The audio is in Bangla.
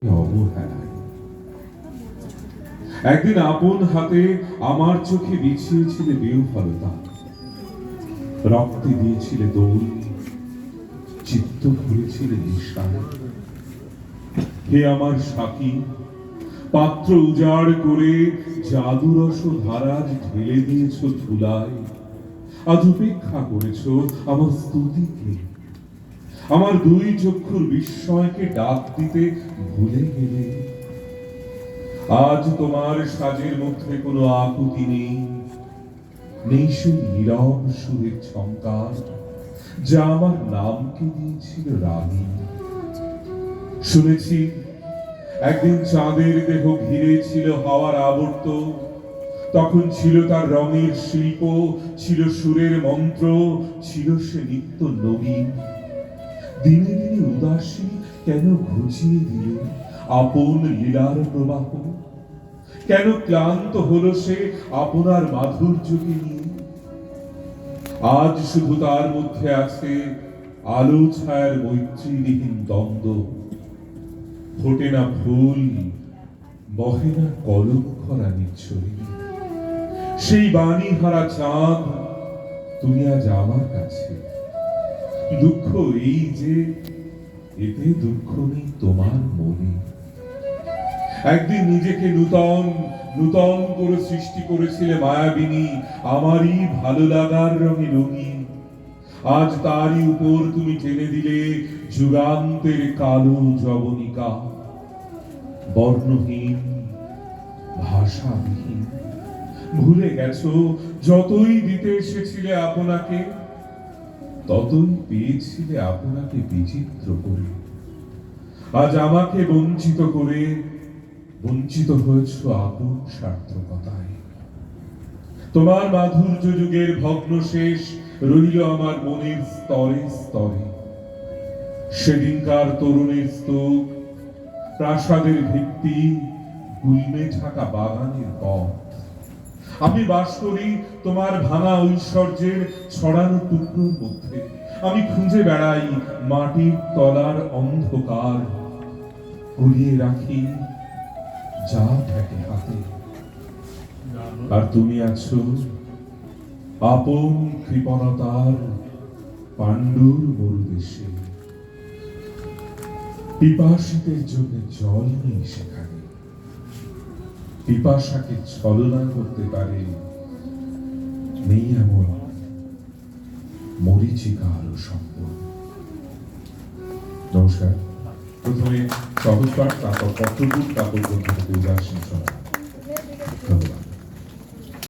অবহেলায় একদিন আপন হাতে আমার চোখে বিছিয়েছিলে বেউফলতা, রক্তে দিয়েছিলে দোল, চিত্ত ভরেছিলে নিশায়। হে আমার সাথী, পাত্র উজাড় করে জাদুরস ধারাজ ঢেলে দিয়েছ ধুলায়। আজ উপেক্ষা করেছ আমার স্তুতিকে, আমার দুই চক্ষুর বিস্ময়কে ডাক দিতে ভুলে গেলে। আজ তোমার সাজের মধ্যে কোনো আকুতি নেই, নেই সে নীরব সুরের ঝংকার যা আমার নামকে দিয়েছিল রানী। শুনেছি একদিন চাঁদের দেহ ঘিরে ছিল হাওয়ার আবর্ত, তখন ছিল তার রঙের শিল্প, ছিল সুরের মন্ত্র, ছিল সে নিত্য নবীন। দিনে দিনে উদাসী কেন ঘুচিয়ে দিলে আপন লীলার প্রবাহ? কেন ক্লান্ত হলো সে আপনার মাধুর্যকে নিয়ে? আজ শুধু তার মধ্যে আছে আলো ছায়ার মৈত্রীবিহীন দ্বন্দ্ব। ফোটে না ফুল, বহে না কলম খরা নিচ্ছরি। সেই বাণী হারা চাঁদ তুমি আজ আমার কাছে। দুঃখ এই যে এতে দুঃখ নেই তোমার মনে। একদিন নিজেকে নূতন নূতন করে সৃষ্টি করেছিলে মায়াবিনী, আমারই ভালো লাগার রঙে রঙিন। আজ তারই উপর তুমি টেনে দিলে যুগান্তের কালো জবনিকা, বর্ণহীন, ভাষাবিহীন। ভুলে গেছো যতই দিতে এসেছিলে আপনাকে, ততই পেয়েছিলে আপনাকে বিচিত্র করে। আজ আমাকে বঞ্চিত করে বঞ্চিত হয়েছ আপন সার্থকতায়। তোমার মাধুর্য যুগের ভগ্ন শেষ রইল আমার মনের স্তরে স্তরে। সেদিনকার তরুণের স্তূপ, প্রাসাদের ভিত্তি, গুল্মে ঢাকা বাগানের পথ। আমি বাস করি তোমার ভাঙা ঐশ্বর্যের ছড়ানো টুকরোর মধ্যে। আমি খুঁজে বেড়াই মাটির তলার অন্ধকার, কুড়িয়ে রাখি যা থাকে হাতে। আর তুমি আছো আপন কৃপণতার পাণ্ডুর মরুদেশে। পিপাসিতের জন্য জল নেই সেখানে, পিপাসাকে ছলনা করতে পারে নেই এমন মরীচিকা আরো সম্ভব। নমস্কার। প্রথমে সহজ পাঠ, তারপর পত্রপুট, তারপর গ্রন্থ থেকে উদাসীন শোনা।